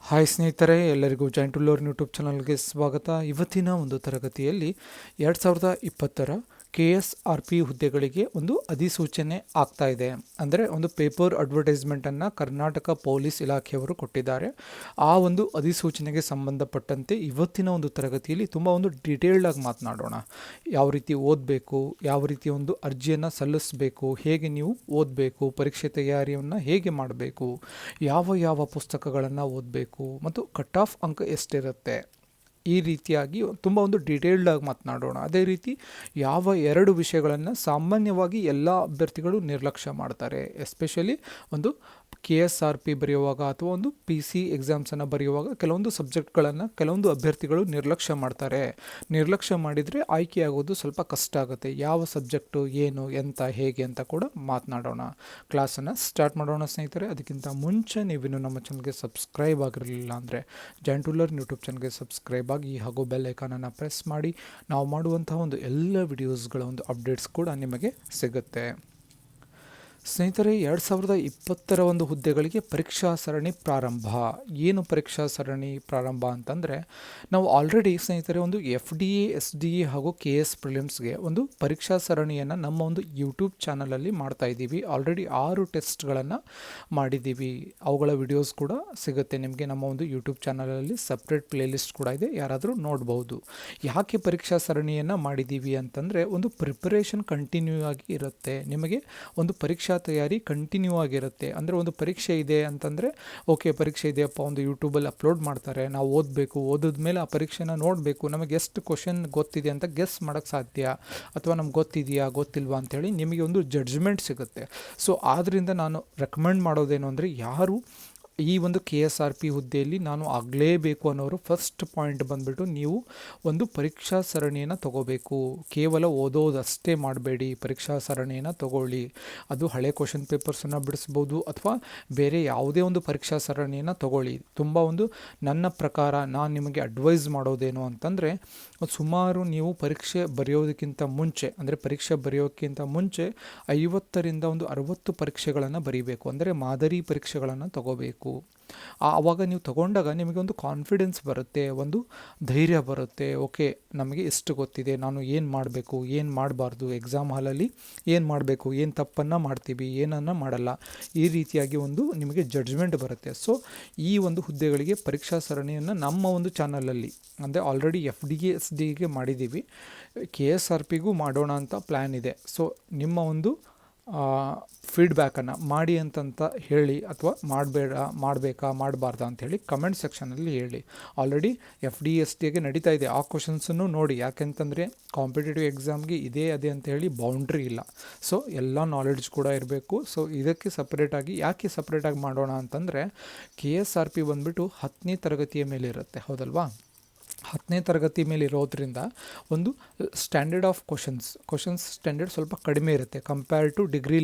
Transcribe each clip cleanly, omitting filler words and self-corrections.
Hi ಸ್ನೇಹಿತರೆ, ಎಲ್ಲರಿಗೂ joint to learn YouTube ಚಾನಲ್ಗೆ ಸ್ವಾಗತ. ಇವತ್ತಿನ ಒಂದು ತರಗತಿಯಲ್ಲಿ 2020ರ KSRP ಹುದ್ದೆಗಳಿಗೆ ಒಂದು ಅಧಿಸೂಚನೆ ಆಗ್ತಾ ಇದೆ. ಅಂದರೆ ಒಂದು ಪೇಪರ್ ಅಡ್ವರ್ಟೈಸ್ಮೆಂಟನ್ನು ಕರ್ನಾಟಕ ಪೊಲೀಸ್ ಇಲಾಖೆಯವರು ಕೊಟ್ಟಿದ್ದಾರೆ. ಆ ಒಂದು ಅಧಿಸೂಚನೆಗೆ ಸಂಬಂಧಪಟ್ಟಂತೆ ಇವತ್ತಿನ ಒಂದು ತರಗತಿಯಲ್ಲಿ ತುಂಬ ಒಂದು ಡೀಟೇಲ್ಡ್ ಆಗಿ ಮಾತನಾಡೋಣ. ಯಾವ ರೀತಿ ಓದಬೇಕು, ಯಾವ ರೀತಿ ಒಂದು ಅರ್ಜಿಯನ್ನು ಸಲ್ಲಿಸಬೇಕು, ಹೇಗೆ ನೀವು ಓದಬೇಕು, ಪರೀಕ್ಷೆ ತಯಾರಿಯನ್ನು ಹೇಗೆ ಮಾಡಬೇಕು, ಯಾವ ಯಾವ ಪುಸ್ತಕಗಳನ್ನು ಓದಬೇಕು ಮತ್ತು ಕಟ್ ಆಫ್ ಅಂಕ ಎಷ್ಟಿರುತ್ತೆ, ಈ ರೀತಿಯಾಗಿ ತುಂಬ ಒಂದು ಡೀಟೇಲ್ಡ್ ಆಗಿ ಮಾತನಾಡೋಣ. ಅದೇ ರೀತಿ ಯಾವ ಎರಡು ವಿಷಯಗಳನ್ನು ಸಾಮಾನ್ಯವಾಗಿ ಎಲ್ಲ ಅಭ್ಯರ್ಥಿಗಳು ನಿರ್ಲಕ್ಷ್ಯ ಮಾಡ್ತಾರೆ, ಎಸ್ಪೆಷಲಿ ಒಂದು KSRP ಬರೆಯುವಾಗ ಅಥವಾ ಒಂದು PC ಎಕ್ಸಾಮ್ಸನ್ನು ಬರೆಯುವಾಗ ಕೆಲವೊಂದು ಸಬ್ಜೆಕ್ಟ್ಗಳನ್ನು ಕೆಲವೊಂದು ಅಭ್ಯರ್ಥಿಗಳು ನಿರ್ಲಕ್ಷ್ಯ ಮಾಡ್ತಾರೆ. ನಿರ್ಲಕ್ಷ್ಯ ಮಾಡಿದರೆ ಆಯ್ಕೆಯಾಗೋದು ಸ್ವಲ್ಪ ಕಷ್ಟ ಆಗುತ್ತೆ. ಯಾವ ಸಬ್ಜೆಕ್ಟು ಏನು ಎಂತ ಹೇಗೆ ಅಂತ ಕೂಡ ಮಾತನಾಡೋಣ. ಕ್ಲಾಸನ್ನು ಸ್ಟಾರ್ಟ್ ಮಾಡೋಣ ಸ್ನೇಹಿತರೆ. ಅದಕ್ಕಿಂತ ಮುಂಚೆ ನೀವಿನ್ನು ನಮ್ಮ ಚಾನಲ್ಗೆ ಸಬ್ಸ್ಕ್ರೈಬ್ ಆಗಿರಲಿಲ್ಲ ಅಂದರೆ ಜಾಯಿಂಟ್ ಟು ಲರ್ನ್ ಯೂಟ್ಯೂಬ್ ಚಾನಲ್ಗೆ ಸಬ್ಸ್ಕ್ರೈಬ್ ಆಗಿ ಹಾಗೂ ಬೆಲ್ ಐಕಾನನ್ನು ಪ್ರೆಸ್ ಮಾಡಿ ನಾವು ಮಾಡುವಂತಹ ಒಂದು ಎಲ್ಲ ವಿಡಿಯೋಸ್ಗಳ ಒಂದು ಅಪ್ಡೇಟ್ಸ್ ಕೂಡ ನಿಮಗೆ ಸಿಗುತ್ತೆ. ಸ್ನೇಹಿತರೆ, 2020ರ ಒಂದು ಹುದ್ದೆಗಳಿಗೆ ಪರೀಕ್ಷಾ ಸರಣಿ ಪ್ರಾರಂಭ. ಏನು ಪರೀಕ್ಷಾ ಸರಣಿ ಪ್ರಾರಂಭ ಅಂತಂದರೆ, ನಾವು ಆಲ್ರೆಡಿ ಸ್ನೇಹಿತರೆ ಒಂದು FDA, SDA ಹಾಗೂ KS ಪ್ರಿಲಿಮ್ಸ್ಗೆ ಒಂದು ಪರೀಕ್ಷಾ ಸರಣಿಯನ್ನು ನಮ್ಮ ಒಂದು ಯೂಟ್ಯೂಬ್ ಚಾನಲಲ್ಲಿ ಮಾಡ್ತಾ ಇದ್ದೀವಿ. ಆಲ್ರೆಡಿ 6 ಟೆಸ್ಟ್ಗಳನ್ನು ಮಾಡಿದ್ದೀವಿ. ಅವುಗಳ ವಿಡಿಯೋಸ್ ಕೂಡ ಸಿಗುತ್ತೆ ನಿಮಗೆ ನಮ್ಮ ಒಂದು ಯೂಟ್ಯೂಬ್ ಚಾನಲಲ್ಲಿ. ಸಪ್ರೇಟ್ ಪ್ಲೇಲಿಸ್ಟ್ ಕೂಡ ಇದೆ, ಯಾರಾದರೂ ನೋಡ್ಬೋದು. ಯಾಕೆ ಪರೀಕ್ಷಾ ಸರಣಿಯನ್ನು ಮಾಡಿದ್ದೀವಿ ಅಂತಂದರೆ, ಒಂದು ಪ್ರಿಪರೇಷನ್ ಕಂಟಿನ್ಯೂ ಆಗಿ ಇರುತ್ತೆ. ನಿಮಗೆ ಒಂದು ಪರೀಕ್ಷಾ ತಯಾರಿ ಕಂಟಿನ್ಯೂ ಆಗಿರುತ್ತೆ. ಅಂದರೆ ಒಂದು ಪರೀಕ್ಷೆ ಇದೆ ಅಂತಂದರೆ, ಓಕೆ ಪರೀಕ್ಷೆ ಇದೆಯಪ್ಪ, ಒಂದು ಯೂಟ್ಯೂಬಲ್ಲಿ ಅಪ್ಲೋಡ್ ಮಾಡ್ತಾರೆ, ನಾವು ಓದಬೇಕು, ಓದಿದ ಮೇಲೆ ಆ ಪರೀಕ್ಷೆನ ನೋಡಬೇಕು, ನಮಗೆ ಎಷ್ಟು ಕ್ವಶನ್ ಗೊತ್ತಿದೆ ಅಂತ ಗೆಸ್ ಮಾಡೋಕ್ಕೆ ಸಾಧ್ಯ, ಅಥವಾ ನಮ್ಗೆ ಗೊತ್ತಿದೆಯಾ ಗೊತ್ತಿಲ್ವಾ ಅಂಥೇಳಿ ನಿಮಗೆ ಒಂದು ಜಡ್ಜ್ಮೆಂಟ್ ಸಿಗುತ್ತೆ. ಸೊ ಆದ್ದರಿಂದ ನಾನು ರೆಕಮೆಂಡ್ ಮಾಡೋದೇನು ಅಂದರೆ, ಯಾರು ಈ ಒಂದು KSRP ಹುದ್ದೆಯಲ್ಲಿ ನಾನು ಆಗಲೇಬೇಕು ಅನ್ನೋರು ಫಸ್ಟ್ ಪಾಯಿಂಟ್ ಬಂದುಬಿಟ್ಟು ನೀವು ಒಂದು ಪರೀಕ್ಷಾ ಸರಣಿಯನ್ನು ತಗೋಬೇಕು. ಕೇವಲ ಓದೋದಷ್ಟೇ ಮಾಡಬೇಡಿ, ಪರೀಕ್ಷಾ ಸರಣಿಯನ್ನು ತಗೊಳ್ಳಿ. ಅದು ಹಳೆ ಕ್ವಶನ್ ಪೇಪರ್ಸನ್ನು ಬಿಡಿಸ್ಬೋದು ಅಥವಾ ಬೇರೆ ಯಾವುದೇ ಒಂದು ಪರೀಕ್ಷಾ ಸರಣಿಯನ್ನು ತಗೊಳ್ಳಿ. ತುಂಬ ಒಂದು ನನ್ನ ಪ್ರಕಾರ ನಾನು ನಿಮಗೆ ಅಡ್ವೈಸ್ ಮಾಡೋದೇನು ಅಂತಂದರೆ, ಸುಮಾರು ನೀವು ಪರೀಕ್ಷೆ ಬರೆಯೋದಕ್ಕಿಂತ ಮುಂಚೆ, ಅಂದರೆ ಪರೀಕ್ಷೆ ಬರೆಯೋಕ್ಕಿಂತ ಮುಂಚೆ 50ರಿಂದ ಒಂದು 60 ಪರೀಕ್ಷೆಗಳನ್ನು ಬರೀಬೇಕು. ಅಂದರೆ ಮಾದರಿ ಪರೀಕ್ಷೆಗಳನ್ನು ತಗೋಬೇಕು. ಆವಾಗ ನೀವು ತಗೊಂಡಾಗ ನಿಮಗೆ ಒಂದು ಕಾನ್ಫಿಡೆನ್ಸ್ ಬರುತ್ತೆ, ಒಂದು ಧೈರ್ಯ ಬರುತ್ತೆ. ಓಕೆ, ನಮಗೆ ಎಷ್ಟು ಗೊತ್ತಿದೆ, ನಾನು ಏನು ಮಾಡಬೇಕು, ಏನು ಮಾಡಬಾರ್ದು, ಎಕ್ಸಾಮ್ ಹಾಲಲ್ಲಿ ಏನು ಮಾಡಬೇಕು, ಏನು ತಪ್ಪನ್ನು ಮಾಡ್ತೀವಿ, ಏನನ್ನು ಮಾಡಲ್ಲ, ಈ ರೀತಿಯಾಗಿ ಒಂದು ನಿಮಗೆ ಜಡ್ಜ್ಮೆಂಟ್ ಬರುತ್ತೆ. ಸೊ ಈ ಒಂದು ಹುದ್ದೆಗಳಿಗೆ ಪರೀಕ್ಷಾ ಸರಣಿಯನ್ನು ನಮ್ಮ ಒಂದು ಚಾನಲಲ್ಲಿ, ಅಂದರೆ ಆಲ್ರೆಡಿ FDA, SDA ಮಾಡಿದ್ದೀವಿ, KSRPಗೂ ಮಾಡೋಣ ಅಂತ ಪ್ಲ್ಯಾನ್ ಇದೆ. ಸೊ ನಿಮ್ಮ ಒಂದು ಫೀಡ್ಬ್ಯಾಕನ್ನು ಮಾಡಿ ಅಂತಂತ ಹೇಳಿ, ಅಥವಾ ಮಾಡಬೇಕಾ ಮಾಡಬಾರ್ದಾ ಅಂಥೇಳಿ ಕಮೆಂಟ್ ಸೆಕ್ಷನಲ್ಲಿ ಹೇಳಿ. ಆಲ್ರೆಡಿ FDA, SDAಗೆ ನಡೀತಾ ಇದೆ. ಆ ಕ್ವಶನ್ಸನ್ನು ನೋಡಿ, ಯಾಕೆಂತಂದರೆ ಕಾಂಪಿಟೇಟಿವ್ ಎಕ್ಸಾಮ್ಗೆ ಇದೇ ಅದೇ ಅಂತ ಹೇಳಿ ಬೌಂಡ್ರಿ ಇಲ್ಲ. ಸೊ ಎಲ್ಲ ನಾಲೆಡ್ಜ್ ಕೂಡ ಇರಬೇಕು. ಸೊ ಇದಕ್ಕೆ ಸಪ್ರೇಟಾಗಿ ಯಾಕೆ ಸಪ್ರೇಟಾಗಿ ಮಾಡೋಣ ಅಂತಂದರೆ, KSRP ಬಂದುಬಿಟ್ಟು 10ನೇ ತರಗತಿಯ ಮೇಲೆ ಇರುತ್ತೆ, ಹೌದಲ್ವಾ? 10ನೇ ತರಗತಿ ಮೇಲೆ ಇರೋದ್ರಿಂದ ಒಂದು ಸ್ಟ್ಯಾಂಡರ್ಡ್ ಆಫ್ ಕ್ವಶನ್ಸ್ ಸ್ಟ್ಯಾಂಡರ್ಡ್ ಸ್ವಲ್ಪ ಕಡಿಮೆ ಇರುತ್ತೆ ಕಂಪೇರ್ ಟು ಡಿಗ್ರಿ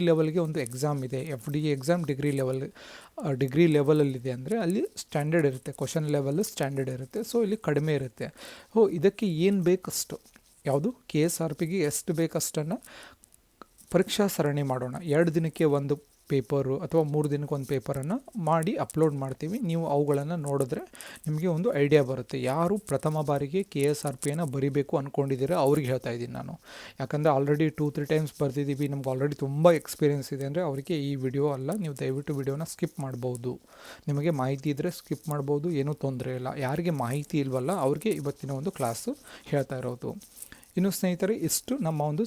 ಲೆವೆಲ್ಗೆ ಒಂದು ಎಕ್ಸಾಮ್ ಇದೆ. FDA ಎಕ್ಸಾಮ್ ಡಿಗ್ರಿ ಲೆವೆಲಲ್ಲಿದೆ ಅಂದರೆ ಅಲ್ಲಿ ಸ್ಟ್ಯಾಂಡರ್ಡ್ ಇರುತ್ತೆ, ಕ್ವಶನ್ ಲೆವೆಲ್ ಸ್ಟ್ಯಾಂಡರ್ಡ್ ಇರುತ್ತೆ. ಸೊ ಇಲ್ಲಿ ಕಡಿಮೆ ಇರುತ್ತೆ. ಇದಕ್ಕೆ ಏನು ಬೇಕಷ್ಟು, ಯಾವುದು KSRPಗೆ ಎಷ್ಟು ಬೇಕಷ್ಟನ್ನು ಪರೀಕ್ಷಾ ಸರಣಿ ಮಾಡೋಣ. 2 ದಿನಕ್ಕೆ ಒಂದು ಪೇಪರು ಅಥವಾ 3 ದಿನಕ್ಕೆ ಒಂದು ಪೇಪರನ್ನು ಮಾಡಿ ಅಪ್ಲೋಡ್ ಮಾಡ್ತೀವಿ. ನೀವು ಅವುಗಳನ್ನು ನೋಡಿದ್ರೆ ನಿಮಗೆ ಒಂದು ಐಡಿಯಾ ಬರುತ್ತೆ. ಯಾರು ಪ್ರಥಮ ಬಾರಿಗೆ KSRPಯನ್ನು ಬರಿಬೇಕು ಅಂದ್ಕೊಂಡಿದ್ದೀರಾ ಅವ್ರಿಗೆ ಹೇಳ್ತಾ ಇದ್ದೀನಿ ನಾನು. ಯಾಕಂದರೆ ಆಲ್ರೆಡಿ 2-3 ಟೈಮ್ಸ್ ಬರೆದಿದ್ದೀವಿ, ನಮ್ಗೆ ಆಲ್ರೆಡಿ ತುಂಬ ಎಕ್ಸ್ಪೀರಿಯೆನ್ಸ್ ಇದೆ ಅಂದರೆ ಅವರಿಗೆ ಈ ವಿಡಿಯೋ ಅಲ್ಲ. ನೀವು ದಯವಿಟ್ಟು ವಿಡಿಯೋನ ಸ್ಕಿಪ್ ಮಾಡ್ಬೋದು. ನಿಮಗೆ ಮಾಹಿತಿ ಇದ್ದರೆ ಸ್ಕಿಪ್ ಮಾಡ್ಬೋದು, ಏನೂ ತೊಂದರೆ ಇಲ್ಲ. ಯಾರಿಗೆ ಮಾಹಿತಿ ಇಲ್ವಲ್ಲ ಅವ್ರಿಗೆ ಇವತ್ತಿನ ಒಂದು ಕ್ಲಾಸು ಹೇಳ್ತಾ ಇರೋದು. ಇನ್ನು ಸ್ನೇಹಿತರೆ, ಇಷ್ಟು ನಮ್ಮ ಒಂದು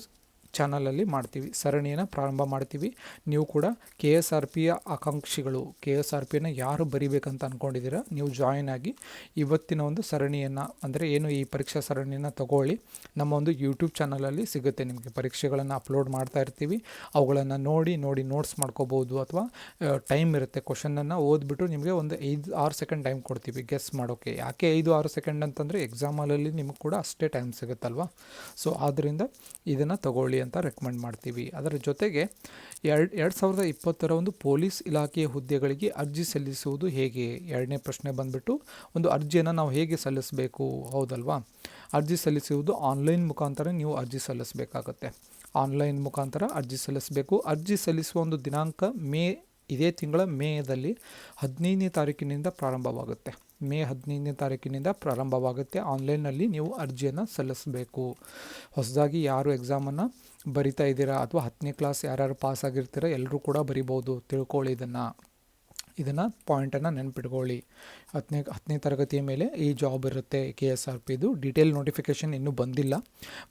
ಚಾನಲಲ್ಲಿ ಮಾಡ್ತೀವಿ, ಸರಣಿಯನ್ನು ಪ್ರಾರಂಭ ಮಾಡ್ತೀವಿ. ನೀವು ಕೂಡ KSRPಯ ಆಕಾಂಕ್ಷಿಗಳು, KSRPಯನ್ನು ಯಾರು ಬರಿಬೇಕಂತ ಅಂದ್ಕೊಂಡಿದ್ದೀರಾ ನೀವು ಜಾಯಿನ್ ಆಗಿ ಇವತ್ತಿನ ಒಂದು ಸರಣಿಯನ್ನು, ಅಂದರೆ ಏನು ಈ ಪರೀಕ್ಷಾ ಸರಣಿಯನ್ನು ತಗೊಳ್ಳಿ. ನಮ್ಮ ಒಂದು ಯೂಟ್ಯೂಬ್ ಚಾನಲಲ್ಲಿ ಸಿಗುತ್ತೆ ನಿಮಗೆ. ಪರೀಕ್ಷೆಗಳನ್ನು ಅಪ್ಲೋಡ್ ಮಾಡ್ತಾ ಇರ್ತೀವಿ, ಅವುಗಳನ್ನು ನೋಡಿ ನೋಟ್ಸ್ ಮಾಡ್ಕೋಬೋದು. ಅಥವಾ ಟೈಮ್ ಇರುತ್ತೆ, ಕ್ವಶನನ್ನು ಓದ್ಬಿಟ್ಟು ನಿಮಗೆ ಒಂದು 5-6 ಸೆಕೆಂಡ್ ಟೈಮ್ ಕೊಡ್ತೀವಿ ಗೆಸ್ ಮಾಡೋಕ್ಕೆ. ಯಾಕೆ 5-6 ಸೆಕೆಂಡ್ ಅಂತಂದರೆ ಎಕ್ಸಾಮ್ ಹಾಲಲ್ಲಿ ನಿಮಗೆ ಕೂಡ ಅಷ್ಟೇ ಟೈಮ್ ಸಿಗುತ್ತಲ್ವ. ಸೊ ಆದ್ದರಿಂದ ಇದನ್ನು ತಗೊಳ್ಳಿ ಅಂತ ರೆಕಮೆಂಡ್ ಮಾಡ್ತೀವಿ. ಅದರ ಜೊತೆಗೆ 2020ರ ಒಂದು ಪೊಲೀಸ್ ಇಲಾಖೆಯ ಹುದ್ದೆಗಳಿಗೆ ಅರ್ಜಿ ಸಲ್ಲಿಸುವುದು ಹೇಗೆ, 2ನೇ ಪ್ರಶ್ನೆ ಬಂದುಬಿಟ್ಟು ಒಂದು ಅರ್ಜಿಯನ್ನು ನಾವು ಹೇಗೆ ಸಲ್ಲಿಸಬೇಕು, ಹೌದಲ್ವಾ? ಅರ್ಜಿ ಸಲ್ಲಿಸುವುದು ಆನ್ಲೈನ್ ಮುಖಾಂತರ ನೀವು ಅರ್ಜಿ ಸಲ್ಲಿಸಬೇಕಾಗತ್ತೆ. ಆನ್ಲೈನ್ ಮುಖಾಂತರ ಅರ್ಜಿ ಸಲ್ಲಿಸಬೇಕು. ಅರ್ಜಿ ಸಲ್ಲಿಸುವ ಒಂದು ದಿನಾಂಕ ಮೇ ಇದೇ ತಿಂಗಳ ಮೇದಲ್ಲಿ 15ನೇ ತಾರೀಕಿನಿಂದ ಪ್ರಾರಂಭವಾಗುತ್ತೆ. ಮೇ 15ನೇ ತಾರೀಕಿನಿಂದ ಪ್ರಾರಂಭವಾಗುತ್ತೆ. ಆನ್ಲೈನಲ್ಲಿ ನೀವು ಅರ್ಜಿಯನ್ನು ಸಲ್ಲಿಸಬೇಕು. ಹೊಸದಾಗಿ ಯಾರು ಎಕ್ಸಾಮನ್ನು ಬರಿತಾ ಇದ್ದೀರಾ ಅಥವಾ 10ನೇ ಕ್ಲಾಸ್ ಯಾರ್ಯಾರು ಪಾಸ್ ಆಗಿರ್ತೀರ ಎಲ್ಲರೂ ಕೂಡ ಬರಿಬೋದು. ತಿಳ್ಕೊಳ್ಳಿ, ಇದನ್ನು ಪಾಯಿಂಟನ್ನು ನೆನಪಿಟ್ಕೊಳ್ಳಿ. 10ನೇ ತರಗತಿಯ ಮೇಲೆ ಈ ಜಾಬ್ ಇರುತ್ತೆ. KSRPದು ಡೀಟೇಲ್ ನೋಟಿಫಿಕೇಷನ್ ಇನ್ನೂ ಬಂದಿಲ್ಲ,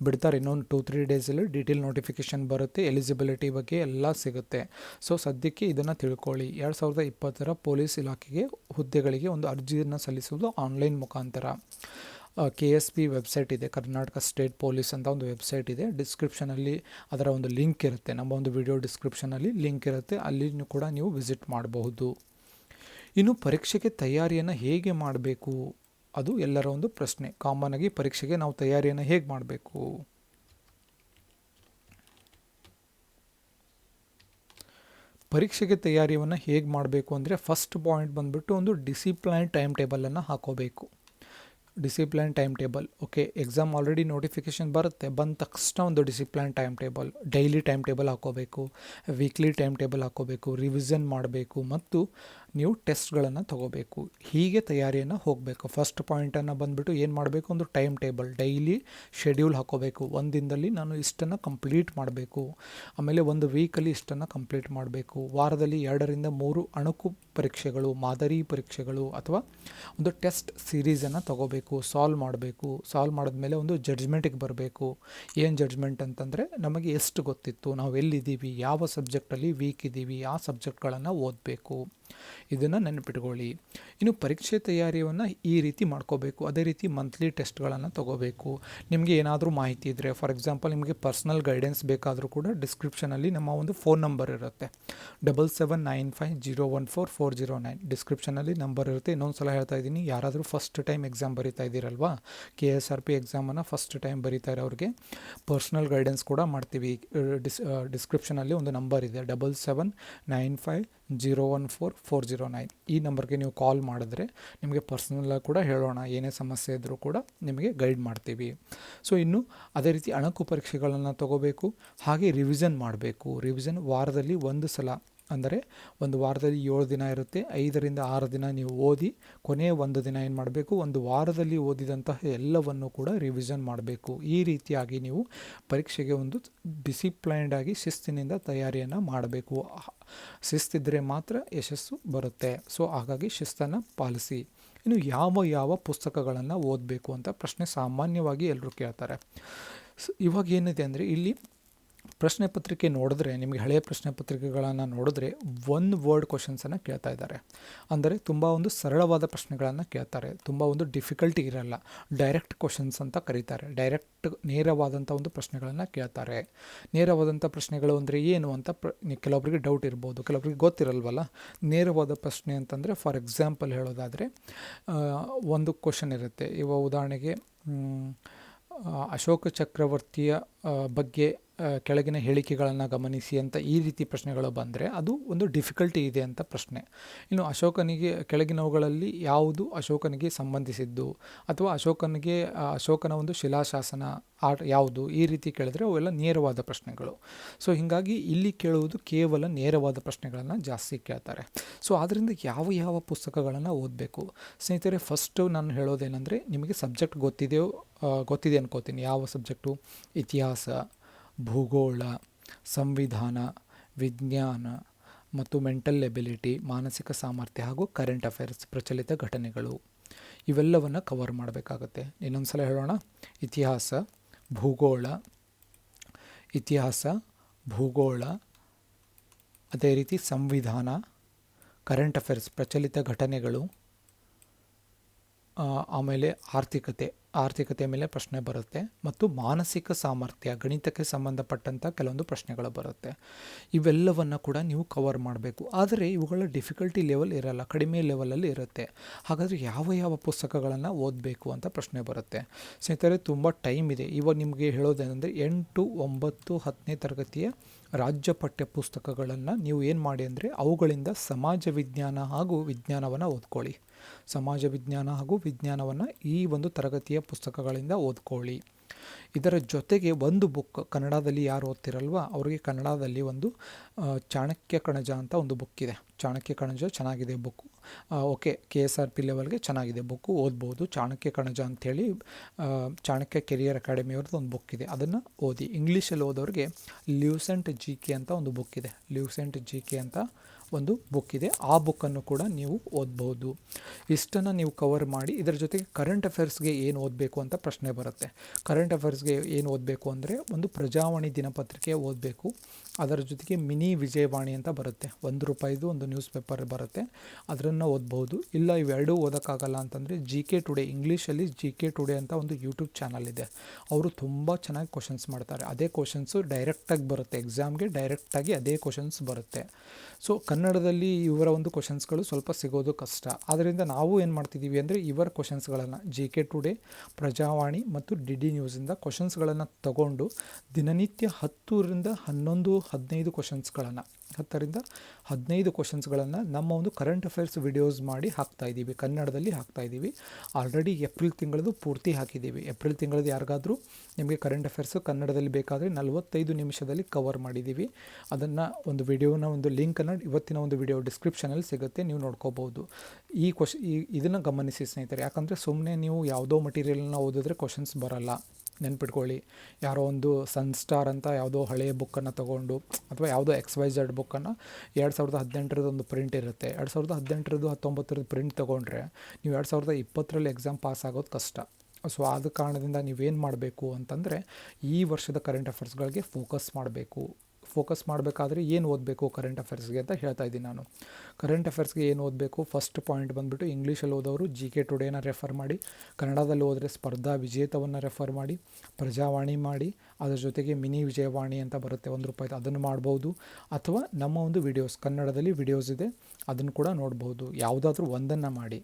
ಬಿಡ್ತಾರೆ ಇನ್ನೊಂದು 2-3 ಡೇಸಲ್ಲಿ ಡೀಟೇಲ್ ನೋಟಿಫಿಕೇಷನ್ ಬರುತ್ತೆ. ಎಲಿಜಿಬಿಲಿಟಿ ಬಗ್ಗೆ ಎಲ್ಲ ಸಿಗುತ್ತೆ. ಸೊ ಸದ್ಯಕ್ಕೆ ಇದನ್ನು ತಿಳ್ಕೊಳ್ಳಿ. 2020 ಪೊಲೀಸ್ ಇಲಾಖೆಗೆ ಹುದ್ದೆಗಳಿಗೆ ಒಂದು ಅರ್ಜಿಯನ್ನು ಸಲ್ಲಿಸುವುದು ಆನ್ಲೈನ್ ಮುಖಾಂತರ. KSP ವೆಬ್ಸೈಟ್ ಇದೆ, ಕರ್ನಾಟಕ ಸ್ಟೇಟ್ ಪೊಲೀಸ್ ಅಂತ ಒಂದು ವೆಬ್ಸೈಟ್ ಇದೆ. ಡಿಸ್ಕ್ರಿಪ್ಷನಲ್ಲಿ ಅದರ ಒಂದು ಲಿಂಕ್ ಇರುತ್ತೆ, ನಮ್ಮ ಒಂದು ವಿಡಿಯೋ ಡಿಸ್ಕ್ರಿಪ್ಷನಲ್ಲಿ ಲಿಂಕ್ ಇರುತ್ತೆ, ಅಲ್ಲಿ ಕೂಡ ನೀವು ವಿಸಿಟ್ ಮಾಡಬಹುದು. ಇನ್ನು ಪರೀಕ್ಷೆಗೆ ತಯಾರಿಯನ್ನು ಹೇಗೆ ಮಾಡಬೇಕು, ಅದು ಎಲ್ಲರ ಒಂದು ಪ್ರಶ್ನೆ. ಕಾಮನ್ ಆಗಿ ಪರೀಕ್ಷೆಗೆ ನಾವು ತಯಾರಿಯನ್ನು ಹೇಗೆ ಮಾಡಬೇಕು? ಪರೀಕ್ಷೆಗೆ ತಯಾರಿಯನ್ನು ಹೇಗೆ ಮಾಡಬೇಕು ಅಂದರೆ ಫಸ್ಟ್ ಪಾಯಿಂಟ್ ಬಂದುಬಿಟ್ಟು ಒಂದು ಡಿಸಿಪ್ಲೈನ್ ಟೈಮ್ ಟೇಬಲನ್ನು ಹಾಕೋಬೇಕು. Discipline time table. Okay, exam already notification ಬರುತ್ತೆ, ಬಂದ ತಕ್ಷಣ ಒಂದು discipline time table, daily time table ಹಾಕೋಬೇಕು, ವೀಕ್ಲಿ ಟೈಮ್ ಟೇಬಲ್ ಹಾಕೋಬೇಕು, ರಿವಿಷನ್ ಮಾಡಬೇಕು ಮತ್ತು ನೀವು ಟೆಸ್ಟ್ಗಳನ್ನು ತಗೋಬೇಕು. ಹೀಗೆ ತಯಾರಿಯನ್ನು ಹೋಗಬೇಕು. ಫಸ್ಟ್ ಪಾಯಿಂಟನ್ನು ಬಂದುಬಿಟ್ಟು ಏನು ಮಾಡಬೇಕು, ಒಂದು ಟೈಮ್ ಟೇಬಲ್, ಡೈಲಿ ಶೆಡ್ಯೂಲ್ ಹಾಕೋಬೇಕು. ಒಂದು ದಿನದಲ್ಲಿ ನಾನು ಇಷ್ಟನ್ನು ಕಂಪ್ಲೀಟ್ ಮಾಡಬೇಕು, ಆಮೇಲೆ ಒಂದು ವೀಕಲ್ಲಿ ಇಷ್ಟನ್ನು ಕಂಪ್ಲೀಟ್ ಮಾಡಬೇಕು, ವಾರದಲ್ಲಿ 2-3 ಅಣುಕು ಪರೀಕ್ಷೆಗಳು, ಮಾದರಿ ಪರೀಕ್ಷೆಗಳು ಅಥವಾ ಒಂದು ಟೆಸ್ಟ್ ಸೀರೀಸನ್ನು ತಗೋಬೇಕು, ಸಾಲ್ವ್ ಮಾಡಬೇಕು. ಸಾಲ್ವ್ ಮಾಡಿದ್ಮೇಲೆ ಒಂದು ಜಡ್ಜ್ಮೆಂಟಿಗೆ ಬರಬೇಕು. ಏನು ಜಡ್ಜ್ಮೆಂಟ್ ಅಂತಂದರೆ ನಮಗೆ ಎಷ್ಟು ಗೊತ್ತಿತ್ತು, ನಾವು ಎಲ್ಲಿದ್ದೀವಿ, ಯಾವ ಸಬ್ಜೆಕ್ಟಲ್ಲಿ ವೀಕ್ ಇದ್ದೀವಿ, ಆ ಸಬ್ಜೆಕ್ಟ್ಗಳನ್ನು ಓದಬೇಕು. ಇದನ್ನು ನೆನಪಿಟ್ಕೊಳ್ಳಿ. ಇನ್ನು ಪರೀಕ್ಷೆ ತಯಾರಿಯನ್ನು ಈ ರೀತಿ ಮಾಡ್ಕೋಬೇಕು. ಅದೇ ರೀತಿ ಮಂತ್ಲಿ ಟೆಸ್ಟ್ಗಳನ್ನು ತಗೋಬೇಕು. ನಿಮಗೆ ಏನಾದರೂ ಮಾಹಿತಿ ಇದ್ದರೆ, ಫಾರ್ ಎಕ್ಸಾಂಪಲ್ ನಿಮಗೆ ಪರ್ಸ್ನಲ್ ಗೈಡೆನ್ಸ್ ಬೇಕಾದರೂ ಕೂಡ ಡಿಸ್ಕ್ರಿಪ್ಷನಲ್ಲಿ ನಮ್ಮ ಒಂದು ಫೋನ್ ನಂಬರ್ ಇರುತ್ತೆ, 7795014409. ಡಿಸ್ಕ್ರಿಪ್ಷನಲ್ಲಿ ನಂಬರ್ ಇರುತ್ತೆ. ಇನ್ನೊಂದು ಸಲ ಹೇಳ್ತಾ ಇದ್ದೀನಿ, ಯಾರಾದರೂ ಫಸ್ಟ್ ಟೈಮ್ ಎಕ್ಸಾಮ್ ಬರೀತಾ ಇದ್ದೀರಲ್ವಾ, KSRP ಎಕ್ಸಾಮನ್ನು ಫಸ್ಟ್ ಟೈಮ್ ಬರೀತಾ ಇರೋರಿಗೆ ಪರ್ಸ್ನಲ್ ಗೈಡೆನ್ಸ್ ಕೂಡ ಮಾಡ್ತೀವಿ. ಡಿಸ್ಕ್ರಿಪ್ಷನಲ್ಲಿ ಒಂದು ನಂಬರ್ ಇದೆ, 7795014409. ಈ ನಂಬರ್ಗೆ ನೀವು ಕಾಲ್ ಮಾಡಿದ್ರೆ ನಿಮಗೆ ಪರ್ಸ್ನಲಾಗಿ ಕೂಡ ಹೇಳೋಣ, ಏನೇ ಸಮಸ್ಯೆ ಇದ್ದರೂ ಕೂಡ ನಿಮಗೆ ಗೈಡ್ ಮಾಡ್ತೀವಿ. ಸೊ ಇನ್ನು ಅದೇ ರೀತಿ ಅಣಕು ಪರೀಕ್ಷೆಗಳನ್ನು ತಗೋಬೇಕು. ಹಾಗೆ ರಿವಿಷನ್ ಮಾಡಬೇಕು. ರಿವಿಷನ್ ವಾರದಲ್ಲಿ ಒಂದು ಸಲ, ಅಂದರೆ ಒಂದು ವಾರದಲ್ಲಿ 7 ದಿನ ಇರುತ್ತೆ, 5-6 ದಿನ ನೀವು ಓದಿ ಕೊನೆಯ ಒಂದು ದಿನ ಏನು ಮಾಡಬೇಕು, ಒಂದು ವಾರದಲ್ಲಿ ಓದಿದಂತಹ ಎಲ್ಲವನ್ನು ಕೂಡ ರಿವಿಷನ್ ಮಾಡಬೇಕು. ಈ ರೀತಿಯಾಗಿ ನೀವು ಪರೀಕ್ಷೆಗೆ ಒಂದು ಡಿಸಿಪ್ಲೈನ್ಡಾಗಿ ಶಿಸ್ತಿನಿಂದ ತಯಾರಿಯನ್ನು ಮಾಡಬೇಕು. ಶಿಸ್ತಿದ್ದರೆ ಮಾತ್ರ ಯಶಸ್ಸು ಬರುತ್ತೆ. ಸೊ ಹಾಗಾಗಿ ಶಿಸ್ತನ್ನು ಪಾಲಿಸಿ. ಇನ್ನು ಯಾವ ಪುಸ್ತಕಗಳನ್ನು ಓದಬೇಕು ಅಂತ ಪ್ರಶ್ನೆ ಸಾಮಾನ್ಯವಾಗಿ ಎಲ್ಲರೂ ಕೇಳ್ತಾರೆ. ಇವಾಗ ಏನಿದೆ ಅಂದರೆ ಇಲ್ಲಿ ಪ್ರಶ್ನೆ ಪತ್ರಿಕೆ ನೋಡಿದ್ರೆ, ನಿಮಗೆ ಹಳೆಯ ಪ್ರಶ್ನೆ ಪತ್ರಿಕೆಗಳನ್ನು ನೋಡಿದ್ರೆ 1 ವರ್ಡ್ ಕ್ವಶನ್ಸನ್ನು ಕೇಳ್ತಾ ಇದ್ದಾರೆ. ಅಂದರೆ ತುಂಬ ಒಂದು ಸರಳವಾದ ಪ್ರಶ್ನೆಗಳನ್ನು ಕೇಳ್ತಾರೆ, ತುಂಬ ಒಂದು ಡಿಫಿಕಲ್ಟಿ ಇರಲ್ಲ. ಡೈರೆಕ್ಟ್ ಕ್ವಶನ್ಸ್ ಅಂತ ಕರೀತಾರೆ. ನೇರವಾದಂಥ ಒಂದು ಪ್ರಶ್ನೆಗಳನ್ನು ಕೇಳ್ತಾರೆ. ನೇರವಾದಂಥ ಪ್ರಶ್ನೆಗಳು ಅಂದರೆ ಏನು ಅಂತ ಕೆಲವೊಬ್ಬರಿಗೆ ಡೌಟ್ ಇರ್ಬೋದು, ಕೆಲವೊಬ್ಬರಿಗೆ ಗೊತ್ತಿರಲ್ವಲ್ಲ. ನೇರವಾದ ಪ್ರಶ್ನೆ ಅಂತಂದರೆ ಫಾರ್ ಎಕ್ಸಾಂಪಲ್ ಹೇಳೋದಾದರೆ, ಒಂದು ಕ್ವಶನ್ ಇರುತ್ತೆ. ಇವಾಗ ಉದಾಹರಣೆಗೆ ಅಶೋಕ ಚಕ್ರವರ್ತಿಯ ಬಗ್ಗೆ ಕೆಳಗಿನ ಹೇಳಿಕೆಗಳನ್ನು ಗಮನಿಸಿ ಅಂತ ಈ ರೀತಿ ಪ್ರಶ್ನೆಗಳು ಬಂದರೆ ಅದು ಒಂದು ಡಿಫಿಕಲ್ಟಿ ಇದೆ ಅಂತ ಪ್ರಶ್ನೆ. ಇನ್ನು ಕೆಳಗಿನವುಗಳಲ್ಲಿ ಯಾವುದು ಅಶೋಕನಿಗೆ ಸಂಬಂಧಿಸಿದ್ದು ಅಥವಾ ಅಶೋಕನ ಒಂದು ಶಿಲಾಶಾಸನ ಯಾವುದು, ಈ ರೀತಿ ಕೇಳಿದ್ರೆ ಅವೆಲ್ಲ ನೇರವಾದ ಪ್ರಶ್ನೆಗಳು. ಸೊ ಹೀಗಾಗಿ ಇಲ್ಲಿ ಕೇಳುವುದು ಕೇವಲ ನೇರವಾದ ಪ್ರಶ್ನೆಗಳನ್ನು ಜಾಸ್ತಿ ಕೇಳ್ತಾರೆ. ಸೊ ಆದ್ದರಿಂದ ಯಾವ ಪುಸ್ತಕಗಳನ್ನು ಓದಬೇಕು ಸ್ನೇಹಿತರೆ? ಫಸ್ಟು ನಾನು ಹೇಳೋದೇನೆಂದರೆ, ನಿಮಗೆ ಸಬ್ಜೆಕ್ಟ್ ಗೊತ್ತಿದೆ ಅನ್ಕೋತೀನಿ. ಯಾವ ಸಬ್ಜೆಕ್ಟು? ಇತಿಹಾಸ, ಭೂಗೋಳ, ಸಂವಿಧಾನ, ವಿಜ್ಞಾನ ಮತ್ತು ಮೆಂಟಲ್ ಎಬಿಲಿಟಿ, ಮಾನಸಿಕ ಸಾಮರ್ಥ್ಯ ಹಾಗೂ ಕರೆಂಟ್ ಅಫೇರ್ಸ್, ಪ್ರಚಲಿತ ಘಟನೆಗಳು, ಇವೆಲ್ಲವನ್ನು ಕವರ್ ಮಾಡಬೇಕಾಗತ್ತೆ. ಇನ್ನೊಂದು ಸಲ ಹೇಳೋಣ. ಇತಿಹಾಸ, ಭೂಗೋಳ, ಅದೇ ರೀತಿ ಸಂವಿಧಾನ, ಕರೆಂಟ್ ಅಫೇರ್ಸ್, ಪ್ರಚಲಿತ ಘಟನೆಗಳು, ಆಮೇಲೆ ಆರ್ಥಿಕತೆ ಮೇಲೆ ಪ್ರಶ್ನೆ ಬರುತ್ತೆ ಮತ್ತು ಮಾನಸಿಕ ಸಾಮರ್ಥ್ಯ, ಗಣಿತಕ್ಕೆ ಸಂಬಂಧಪಟ್ಟಂಥ ಕೆಲವೊಂದು ಪ್ರಶ್ನೆಗಳು ಬರುತ್ತೆ. ಇವೆಲ್ಲವನ್ನು ಕೂಡ ನೀವು ಕವರ್ ಮಾಡಬೇಕು. ಆದರೆ ಇವುಗಳ ಡಿಫಿಕಲ್ಟಿ ಲೆವೆಲ್ ಇರಲ್ಲ, ಕಡಿಮೆ ಲೆವೆಲಲ್ಲಿ ಇರುತ್ತೆ. ಹಾಗಾದರೆ ಯಾವ ಪುಸ್ತಕಗಳನ್ನು ಓದಬೇಕು ಅಂತ ಪ್ರಶ್ನೆ ಬರುತ್ತೆ. ಸ್ನೇಹಿತರೆ, ತುಂಬ ಟೈಮ್ ಇದೆ. ಇವಾಗ ನಿಮಗೆ ಹೇಳೋದೇನೆಂದರೆ 8, 9, 10ನೇ ತರಗತಿಯ ರಾಜ್ಯ ಪಠ್ಯ ಪುಸ್ತಕಗಳನ್ನು ನೀವು ಏನು ಮಾಡಿ ಅಂದರೆ ಅವುಗಳಿಂದ ಸಮಾಜ ವಿಜ್ಞಾನ ಹಾಗೂ ವಿಜ್ಞಾನವನ್ನು ಓದ್ಕೊಳ್ಳಿ. ಸಮಾಜ ವಿಜ್ಞಾನ ಹಾಗೂ ವಿಜ್ಞಾನವನ್ನು ಈ ಒಂದು ತರಗತಿಯ ಪುಸ್ತಕಗಳಿಂದ ಓದ್ಕೊಳ್ಳಿ. ಇದರ ಜೊತೆಗೆ ಒಂದು ಬುಕ್ ಕನ್ನಡದಲ್ಲಿ ಯಾರು ಓದ್ತಿರಲ್ವ ಅವರಿಗೆ ಕನ್ನಡದಲ್ಲಿ ಒಂದು ಚಾಣಕ್ಯ ಕಣಜ ಅಂತ ಒಂದು ಬುಕ್ ಇದೆ. ಚಾಣಕ್ಯ ಕಣಜ ಚೆನ್ನಾಗಿದೆ ಬುಕ್ಕು. ಓಕೆ, KSRP ಲೆವೆಲ್ಗೆ ಚೆನ್ನಾಗಿದೆ ಬುಕ್ಕು, ಓದ್ಬೋದು. ಚಾಣಕ್ಯ ಕಣಜ ಅಂಥೇಳಿ ಚಾಣಕ್ಯ ಕೆರಿಯರ್ ಅಕಾಡೆಮಿಯವ್ರದ್ದು ಒಂದು ಬುಕ್ ಇದೆ, ಅದನ್ನು ಓದಿ. ಇಂಗ್ಲೀಷಲ್ಲಿ ಓದೋರಿಗೆ ಲ್ಯೂಸೆಂಟ್ GK ಅಂತ ಒಂದು ಬುಕ್ ಇದೆ. ಲ್ಯೂಸೆಂಟ್ GK ಅಂತ ಒಂದು ಬುಕ್ ಇದೆ, ಆ ಬುಕ್ಕನ್ನು ಕೂಡ ನೀವು ಓದ್ಬೋದು. ಇಷ್ಟನ್ನು ನೀವು ಕವರ್ ಮಾಡಿ ಇದರ ಜೊತೆಗೆ ಕರೆಂಟ್ ಅಫೇರ್ಸ್ಗೆ ಏನು ಓದಬೇಕು ಅಂತ ಪ್ರಶ್ನೆ ಬರುತ್ತೆ. ಕರೆಂಟ್ ಅಫೇರ್ಸ್ಗೆ ಏನು ಓದಬೇಕು ಅಂದರೆ ಒಂದು ಪ್ರಜಾವಾಣಿ ದಿನಪತ್ರಿಕೆ ಓದಬೇಕು. ಅದರ ಜೊತೆಗೆ ಮಿನಿ ವಿಜಯವಾಣಿ ಅಂತ ಬರುತ್ತೆ, ₹1 ಒಂದು ನ್ಯೂಸ್ ಪೇಪರ್ ಬರುತ್ತೆ, ಅದನ್ನು ಓದ್ಬೋದು. ಇಲ್ಲ ಇವೆರಡೂ ಓದೋಕ್ಕಾಗಲ್ಲ ಅಂತಂದರೆ GK ಟುಡೇ, ಇಂಗ್ಲೀಷಲ್ಲಿ GK ಟುಡೇ ಅಂತ ಒಂದು ಯೂಟ್ಯೂಬ್ ಚಾನಲ್ ಇದೆ. ಅವರು ತುಂಬ ಚೆನ್ನಾಗಿ ಕ್ವಶನ್ಸ್ ಮಾಡ್ತಾರೆ. ಅದೇ ಕ್ವಶನ್ಸು ಡೈರೆಕ್ಟಾಗಿ ಬರುತ್ತೆ, ಎಕ್ಸಾಮ್ಗೆ ಡೈರೆಕ್ಟಾಗಿ ಅದೇ ಕ್ವಶನ್ಸ್ ಬರುತ್ತೆ. ಸೊ ಕನ್ನಡದಲ್ಲಿ ಇವರ ಒಂದು ಕ್ವಶನ್ಸ್ಗಳು ಸ್ವಲ್ಪ ಸಿಗೋದು ಕಷ್ಟ. ಆದ್ದರಿಂದ ನಾವು ಏನು ಮಾಡ್ತಿದ್ದೀವಿ ಅಂದರೆ ಇವರ ಕ್ವಶನ್ಸ್ಗಳನ್ನು GK ಟುಡೇ, ಪ್ರಜಾವಾಣಿ ಮತ್ತು DD ನ್ಯೂಸಿಂದ ಕ್ವಶನ್ಸ್ಗಳನ್ನು ತಗೊಂಡು ದಿನನಿತ್ಯ 10ರಿಂದ 11, 15 ಕ್ವಶನ್ಸ್ಗಳನ್ನು 10ರಿಂದ 15 ಕ್ವಶನ್ಸ್ಗಳನ್ನು ನಮ್ಮ ಒಂದು ಕರೆಂಟ್ ಅಫೇರ್ಸ್ ವಿಡಿಯೋಸ್ ಮಾಡಿ ಹಾಕ್ತಾಯಿದ್ದೀವಿ, ಕನ್ನಡದಲ್ಲಿ ಹಾಕ್ತಾಯಿದ್ದೀವಿ. ಆಲ್ರೆಡಿ ಏಪ್ರಿಲ್ ತಿಂಗಳದ್ದು ಪೂರ್ತಿ ಹಾಕಿದ್ದೀವಿ. ಏಪ್ರಿಲ್ ತಿಂಗಳದ್ದು ಯಾರಿಗಾದರೂ ನಿಮಗೆ ಕರೆಂಟ್ ಅಫೇರ್ಸು ಕನ್ನಡದಲ್ಲಿ ಬೇಕಾದರೆ 45 ನಿಮಿಷದಲ್ಲಿ ಕವರ್ ಮಾಡಿದ್ದೀವಿ. ಅದನ್ನು ಒಂದು ವಿಡಿಯೋನ ಒಂದು ಲಿಂಕನ್ನು ಇವತ್ತಿನ ಒಂದು ವಿಡಿಯೋ ಡಿಸ್ಕ್ರಿಪ್ಷನಲ್ಲಿ ಸಿಗುತ್ತೆ, ನೀವು ನೋಡ್ಕೋಬೋದು. ಇದನ್ನು ಗಮನಿಸಿ ಸ್ನೇಹಿತರೆ, ಯಾಕಂದರೆ ಸುಮ್ಮನೆ ನೀವು ಯಾವುದೋ ಮಟೀರಿಯಲ್ನ ಓದಿದ್ರೆ ಕ್ವಶನ್ಸ್ ಬರಲ್ಲ. ನೆನ್ಪಿಟ್ಕೊಳ್ಳಿ, ಯಾರೋ ಒಂದು ಸನ್ಸ್ಟಾರ್ ಅಂತ ಯಾವುದೋ ಹಳೆಯ ಬುಕ್ಕನ್ನು ತೊಗೊಂಡು ಅಥವಾ ಯಾವುದೋ XYZ ಬುಕ್ಕನ್ನು 2018 ಒಂದು ಪ್ರಿಂಟ್ ಇರುತ್ತೆ, 2018 19 ಪ್ರಿಂಟ್ ತೊಗೊಂಡ್ರೆ ನೀವು 2020 ಎಕ್ಸಾಮ್ ಪಾಸ್ ಆಗೋದು ಕಷ್ಟ. ಸೊ ಆದ ಕಾರಣದಿಂದ ನೀವೇನು ಮಾಡಬೇಕು ಅಂತಂದರೆ ಈ ವರ್ಷದ ಕರೆಂಟ್ ಅಫೇರ್ಸ್ಗಳಿಗೆ ಫೋಕಸ್ ಮಾಡಬೇಕು. ಫೋಕಸ್ ಮಾಡಬೇಕಾದ್ರೆ ಏನು ಓದಬೇಕು ಕರೆಂಟ್ ಅಫೇರ್ಸ್ಗೆ ಅಂತ ಹೇಳ್ತಾ ಇದ್ದೀನಿ ನಾನು. ಕರೆಂಟ್ ಅಫೇರ್ಸ್ಗೆ ಏನು ಓದಬೇಕು, ಫಸ್ಟ್ ಪಾಯಿಂಟ್ ಬಂದುಬಿಟ್ಟು ಇಂಗ್ಲೀಷಲ್ಲಿ ಓದೋರು GK ಟುಡೇನ ರೆಫರ್ ಮಾಡಿ, ಕನ್ನಡದಲ್ಲಿ ಹೋದರೆ ಸ್ಪರ್ಧಾ ವಿಜೇತವನ್ನು ರೆಫರ್ ಮಾಡಿ, ಪ್ರಜಾವಾಣಿ ಮಾಡಿ, ಅದರ ಜೊತೆಗೆ ಮಿನಿ ವಿಜಯವಾಣಿ ಅಂತ ಬರುತ್ತೆ ₹1, ಅದನ್ನು ಮಾಡ್ಬೋದು. ಅಥವಾ ನಮ್ಮ ಒಂದು ವಿಡಿಯೋಸ್, ಕನ್ನಡದಲ್ಲಿ ವಿಡಿಯೋಸ್ ಇದೆ, ಅದನ್ನು ಕೂಡ ನೋಡ್ಬೋದು. ಯಾವುದಾದ್ರೂ ಒಂದನ್ನು ಮಾಡಿ.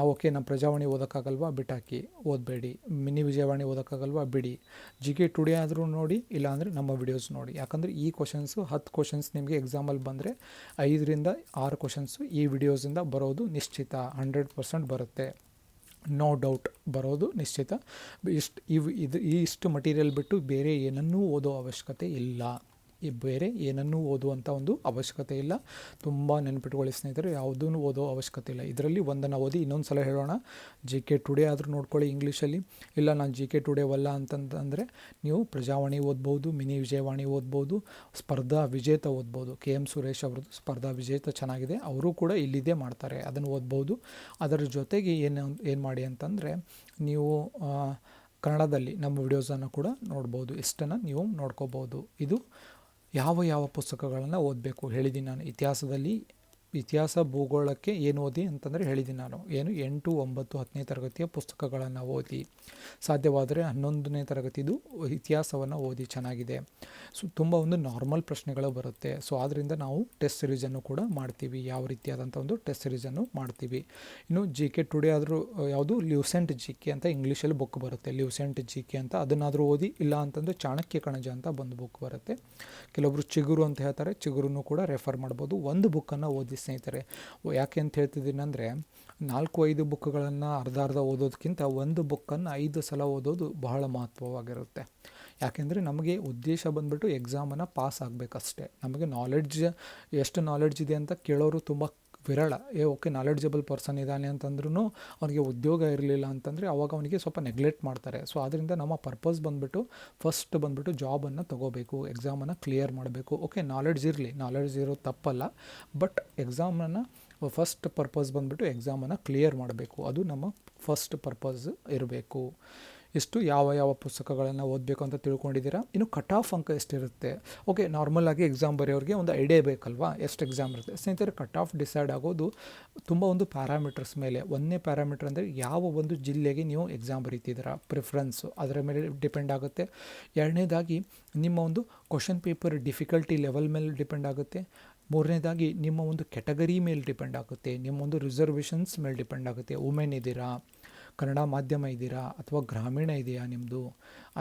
ಓಕೆ, ನಮ್ಮ ಪ್ರಜಾವಾಣಿ ಓದೋಕ್ಕಾಗಲ್ವಾ, ಬಿಟ್ಟಾಕಿ, ಓದಬೇಡಿ. ಮಿನಿ ವಿಜಯವಾಣಿ ಓದೋಕ್ಕಾಗಲ್ವಾ, ಬಿಡಿ. GK ಟುಡೇ ಆದರೂ ನೋಡಿ, ಇಲ್ಲಾಂದರೆ ನಮ್ಮ ವಿಡಿಯೋಸ್ ನೋಡಿ. ಯಾಕಂದರೆ ಈ ಕ್ವಶನ್ಸು 10 ಕ್ವಶನ್ಸ್ ನಿಮಗೆ ಎಕ್ಸಾಮಲ್ಲಿ ಬಂದರೆ 5ರಿಂದ 6 ಕ್ವಶನ್ಸು ಈ ವಿಡಿಯೋಸಿಂದ ಬರೋದು ನಿಶ್ಚಿತ, 100% ಬರುತ್ತೆ, ನೋ ಡೌಟ್ ಬರೋದು ನಿಶ್ಚಿತ. ಇಷ್ಟು ಮಟೀರಿಯಲ್ ಬಿಟ್ಟು ಬೇರೆ ಏನನ್ನೂ ಓದೋ ಅವಶ್ಯಕತೆ ಇಲ್ಲ. ಬೇರೆ ಏನನ್ನೂ ಓದುವಂಥ ಒಂದು ಅವಶ್ಯಕತೆ ಇಲ್ಲ. ತುಂಬ ನೆನಪಿಟ್ಕೊಳ್ಳಿ ಸ್ನೇಹಿತರೆ, ಯಾವುದೂ ಓದೋ ಅವಶ್ಯಕತೆ ಇಲ್ಲ. ಇದರಲ್ಲಿ ಒಂದನ್ನು ಓದಿ. ಇನ್ನೊಂದು ಸಲ ಹೇಳೋಣ, GK ಟುಡೇ ಆದರೂ ನೋಡ್ಕೊಳ್ಳಿ ಇಂಗ್ಲೀಷಲ್ಲಿ. ಇಲ್ಲ ನಾನು GK ಟುಡೇ ಅಲ್ಲ ಅಂತಂದರೆ ನೀವು ಪ್ರಜಾವಾಣಿ ಓದ್ಬೋದು, ಮಿನಿ ವಿಜಯವಾಣಿ ಓದ್ಬೋದು, ಸ್ಪರ್ಧಾ ವಿಜೇತ ಓದ್ಬೋದು. KM ಸುರೇಶ್ ಅವ್ರದ್ದು ಸ್ಪರ್ಧಾ ವಿಜೇತ ಚೆನ್ನಾಗಿದೆ, ಅವರು ಕೂಡ ಇಲ್ಲಿದೆ ಮಾಡ್ತಾರೆ, ಅದನ್ನು ಓದ್ಬೋದು. ಅದರ ಜೊತೆಗೆ ಏನು ಮಾಡಿ ಅಂತಂದರೆ ನೀವು ಕನ್ನಡದಲ್ಲಿ ನಮ್ಮ ವಿಡಿಯೋಸನ್ನು ಕೂಡ ನೋಡ್ಬೋದು. ಇಷ್ಟನ್ನು ನೀವು ನೋಡ್ಕೋಬೋದು. ಇದು ಯಾವ ಪುಸ್ತಕಗಳನ್ನು ಓದಬೇಕು ಹೇಳಿದ್ದೀನಿ ನಾನು. ಇತಿಹಾಸ ಭೂಗೋಳಕ್ಕೆ ಏನು ಓದಿ ಅಂತಂದರೆ ಹೇಳಿದ್ದೀನಿ ನಾನು, 8, 9, 10ನೇ ತರಗತಿಯ ಪುಸ್ತಕಗಳನ್ನು ಓದಿ. ಸಾಧ್ಯವಾದರೆ 11ನೇ ತರಗತಿದು ಇತಿಹಾಸವನ್ನು ಓದಿ, ಚೆನ್ನಾಗಿದೆ. ಸೊ ತುಂಬ ಒಂದು ನಾರ್ಮಲ್ ಪ್ರಶ್ನೆಗಳು ಬರುತ್ತೆ. ಸೊ ಆದ್ದರಿಂದ ನಾವು ಟೆಸ್ಟ್ ಸಿರೀಸನ್ನು ಕೂಡ ಮಾಡ್ತೀವಿ, ಯಾವ ರೀತಿಯಾದಂಥ ಒಂದು ಟೆಸ್ಟ್ ಸಿರೀಸನ್ನು ಮಾಡ್ತೀವಿ. ಇನ್ನು GK ಟುಡೇ ಆದರೂ ಯಾವುದು ಲ್ಯೂಸೆಂಟ್ GK ಅಂತ ಇಂಗ್ಲೀಷಲ್ಲಿ ಬುಕ್ ಬರುತ್ತೆ, ಲ್ಯೂಸೆಂಟ್ GK ಅಂತ, ಅದನ್ನಾದರೂ ಓದಿ. ಇಲ್ಲ ಅಂತಂದರೆ ಚಾಣಕ್ಯ ಕಣಜ ಅಂತ ಒಂದು ಬುಕ್ ಬರುತ್ತೆ. ಕೆಲವೊಬ್ಬರು ಚಿಗುರು ಅಂತ ಹೇಳ್ತಾರೆ, ಚಿಗುರನ್ನು ಕೂಡ ರೆಫರ್ ಮಾಡ್ಬೋದು. ಒಂದು ಬುಕ್ಕನ್ನು ಓದಿ ಸ್ನೇಹಿತರೆ. ಯಾಕೆ ಅಂತ ಹೇಳ್ತಿದ್ದೀನಿ ಅಂದರೆ 4-5 ಬುಕ್ಗಳನ್ನು ಅರ್ಧ ಓದೋದಕ್ಕಿಂತ ಒಂದು ಬುಕ್ಕನ್ನು 5 ಸಲ ಓದೋದು ಬಹಳ ಮಹತ್ವವಾಗಿರುತ್ತೆ. ಯಾಕೆಂದರೆ ನಮಗೆ ಉದ್ದೇಶ ಬಂದುಬಿಟ್ಟು ಎಕ್ಸಾಮನ್ನು ಪಾಸ್ ಆಗಬೇಕಷ್ಟೇ. ನಮಗೆ ಎಷ್ಟು ನಾಲೆಡ್ಜ್ ಇದೆ ಅಂತ ಕೇಳೋರು ತುಂಬ ವಿರಳ. ಓಕೆ, ನಾಲೆಡ್ಜಬಲ್ ಪರ್ಸನ್ ಇದ್ದಾನೆ ಅಂತಂದ್ರೂ ಅವನಿಗೆ ಉದ್ಯೋಗ ಇರಲಿಲ್ಲ ಅಂತಂದರೆ ಅವಾಗ ಅವನಿಗೆ ಸ್ವಲ್ಪ ನೆಗ್ಲೆಕ್ಟ್ ಮಾಡ್ತಾರೆ. ಸೊ ಆದ್ದರಿಂದ ನಮ್ಮ ಪರ್ಪಸ್ ಫಸ್ಟ್ ಬಂದುಬಿಟ್ಟು ಜಾಬನ್ನು ತೊಗೋಬೇಕು, ಎಕ್ಸಾಮನ್ನು ಕ್ಲಿಯರ್ ಮಾಡಬೇಕು. ಓಕೆ, ನಾಲೆಡ್ಜ್ ಇರೋದು ತಪ್ಪಲ್ಲ, ಬಟ್ ಎಕ್ಸಾಮನ್ನು ಫಸ್ಟ್ ಪರ್ಪಸ್ ಬಂದುಬಿಟ್ಟು ಎಕ್ಸಾಮನ್ನು ಕ್ಲಿಯರ್ ಮಾಡಬೇಕು, ಅದು ನಮ್ಮ ಫಸ್ಟ್ ಪರ್ಪಸ್ ಇರಬೇಕು. ಇಷ್ಟು ಯಾವ ಪುಸ್ತಕಗಳನ್ನು ಓದಬೇಕು ಅಂತ ತಿಳ್ಕೊಂಡಿದ್ದೀರಾ. ಇನ್ನು ಕಟ್ ಆಫ್ ಅಂಕ ಎಷ್ಟಿರುತ್ತೆ? ಓಕೆ, ನಾರ್ಮಲಾಗಿ ಎಕ್ಸಾಮ್ ಬರೆಯೋರಿಗೆ ಒಂದು ಐಡಿಯಾ ಬೇಕಲ್ವಾ, ಎಷ್ಟು ಎಕ್ಸಾಮ್ ಇರುತ್ತೆ. ಸ್ನೇಹಿತರೆ, ಕಟ್ ಆಫ್ ಡಿಸೈಡ್ ಆಗೋದು ತುಂಬ ಒಂದು ಪ್ಯಾರಾಮೀಟರ್ಸ್ ಮೇಲೆ. ಒಂದನೇ ಪ್ಯಾರಾಮೀಟರ್ ಅಂದರೆ ಯಾವ ಒಂದು ಜಿಲ್ಲೆಗೆ ನೀವು ಎಕ್ಸಾಮ್ ಬರೀತಿದ್ದೀರಾ, ಪ್ರಿಫರೆನ್ಸು ಅದರ ಮೇಲೆ ಡಿಪೆಂಡ್ ಆಗುತ್ತೆ. ಎರಡನೇದಾಗಿ ನಿಮ್ಮ ಒಂದು ಕ್ವಶನ್ ಪೇಪರ್ ಡಿಫಿಕಲ್ಟಿ ಲೆವೆಲ್ ಮೇಲೆ ಡಿಪೆಂಡ್ ಆಗುತ್ತೆ. ಮೂರನೇದಾಗಿ ನಿಮ್ಮ ಒಂದು ಕೆಟಗರಿ ಮೇಲೆ ಡಿಪೆಂಡ್ ಆಗುತ್ತೆ, ನಿಮ್ಮ ಒಂದು ರಿಸರ್ವೇಷನ್ಸ್ ಮೇಲೆ ಡಿಪೆಂಡ್ ಆಗುತ್ತೆ. ವುಮೆನ್ ಇದ್ದೀರಾ, ಕನ್ನಡ ಮಾಧ್ಯಮ ಇದ್ದೀರಾ ಅಥವಾ ಗ್ರಾಮೀಣ ಇದೆಯಾ ನಿಮ್ಮದು,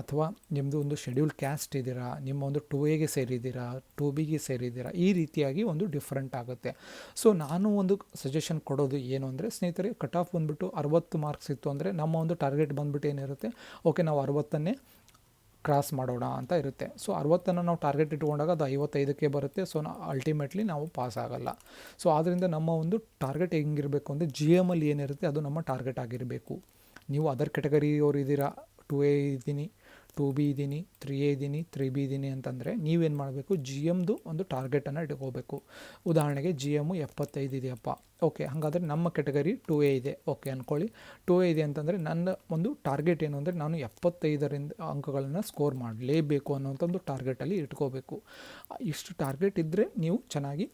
ಅಥವಾ ನಿಮ್ಮದು ಒಂದು ಶೆಡ್ಯೂಲ್ ಕ್ಯಾಸ್ಟ್ ಇದ್ದೀರಾ, ನಿಮ್ಮ ಒಂದು 2A ಸೇರಿದ್ದೀರಾ, 2Bಗೆ ಸೇರಿದ್ದೀರಾ, ಈ ರೀತಿಯಾಗಿ ಒಂದು ಡಿಫ್ರೆಂಟ್ ಆಗುತ್ತೆ. ಸೊ ನಾನು ಒಂದು ಸಜೆಷನ್ ಕೊಡೋದು ಏನು ಅಂದರೆ ಸ್ನೇಹಿತರೆ, ಕಟ್ ಆಫ್ ಬಂದುಬಿಟ್ಟು 60 ಮಾರ್ಕ್ಸ್ ಇತ್ತು ಅಂದರೆ ನಮ್ಮ ಒಂದು ಟಾರ್ಗೆಟ್ ಬಂದುಬಿಟ್ಟು ಏನಿರುತ್ತೆ, ಓಕೆ ನಾವು 60ನ್ನೇ ಕ್ರಾಸ್ ಮಾಡೋಣ ಅಂತ ಇರುತ್ತೆ. ಸೊ 60ನ್ನು ನಾವು ಟಾರ್ಗೆಟ್ ಇಟ್ಕೊಂಡಾಗ ಅದು 55ಕ್ಕೆ ಬರುತ್ತೆ. ಸೊ ಅಲ್ಟಿಮೇಟ್ಲಿ ನಾವು ಪಾಸ್ ಆಗಲ್ಲ. ಸೊ ಆದ್ದರಿಂದ ನಮ್ಮ ಒಂದು ಟಾರ್ಗೆಟ್ ಹೆಂಗಿರಬೇಕು ಅಂದರೆ GM ಅಲ್ಲಿ ಏನಿರುತ್ತೆ ಅದು ನಮ್ಮ ಟಾರ್ಗೆಟ್ ಆಗಿರಬೇಕು. ನೀವು ಅದರ್ ಕ್ಯಾಟಗರಿಯವರು ಇದ್ದೀರಾ, 2A ಇದ್ದೀನಿ, 2B ಇದ್ದೀನಿ, 3A ಇದ್ದೀನಿ, 3B ಇದ್ದೀನಿ ಅಂತಂದರೆ ನೀವೇನು ಮಾಡಬೇಕು, GMದು ಒಂದು ಟಾರ್ಗೆಟನ್ನು ಇಟ್ಕೋಬೇಕು. ಉದಾಹರಣೆಗೆ GM 75 ಇದೆಯಪ್ಪ, ಓಕೆ ಹಾಗಾದರೆ ನಮ್ಮ ಕ್ಯಾಟಗರಿ 2A ಇದೆ, ಓಕೆ ಅಂದ್ಕೊಳ್ಳಿ. 2A ಇದೆ ಅಂತಂದರೆ ನನ್ನ ಒಂದು ಟಾರ್ಗೆಟ್ ಏನು ಅಂದರೆ ನಾನು 75ರಿಂದ ಅಂಕಗಳನ್ನು ಸ್ಕೋರ್ ಮಾಡಲೇಬೇಕು ಅನ್ನೋಂಥ ಒಂದು ಟಾರ್ಗೆಟಲ್ಲಿ ಇಟ್ಕೋಬೇಕು. ಇಷ್ಟು ಟಾರ್ಗೆಟ್ ಇದ್ದರೆ ನೀವು ಚೆನ್ನಾಗಿ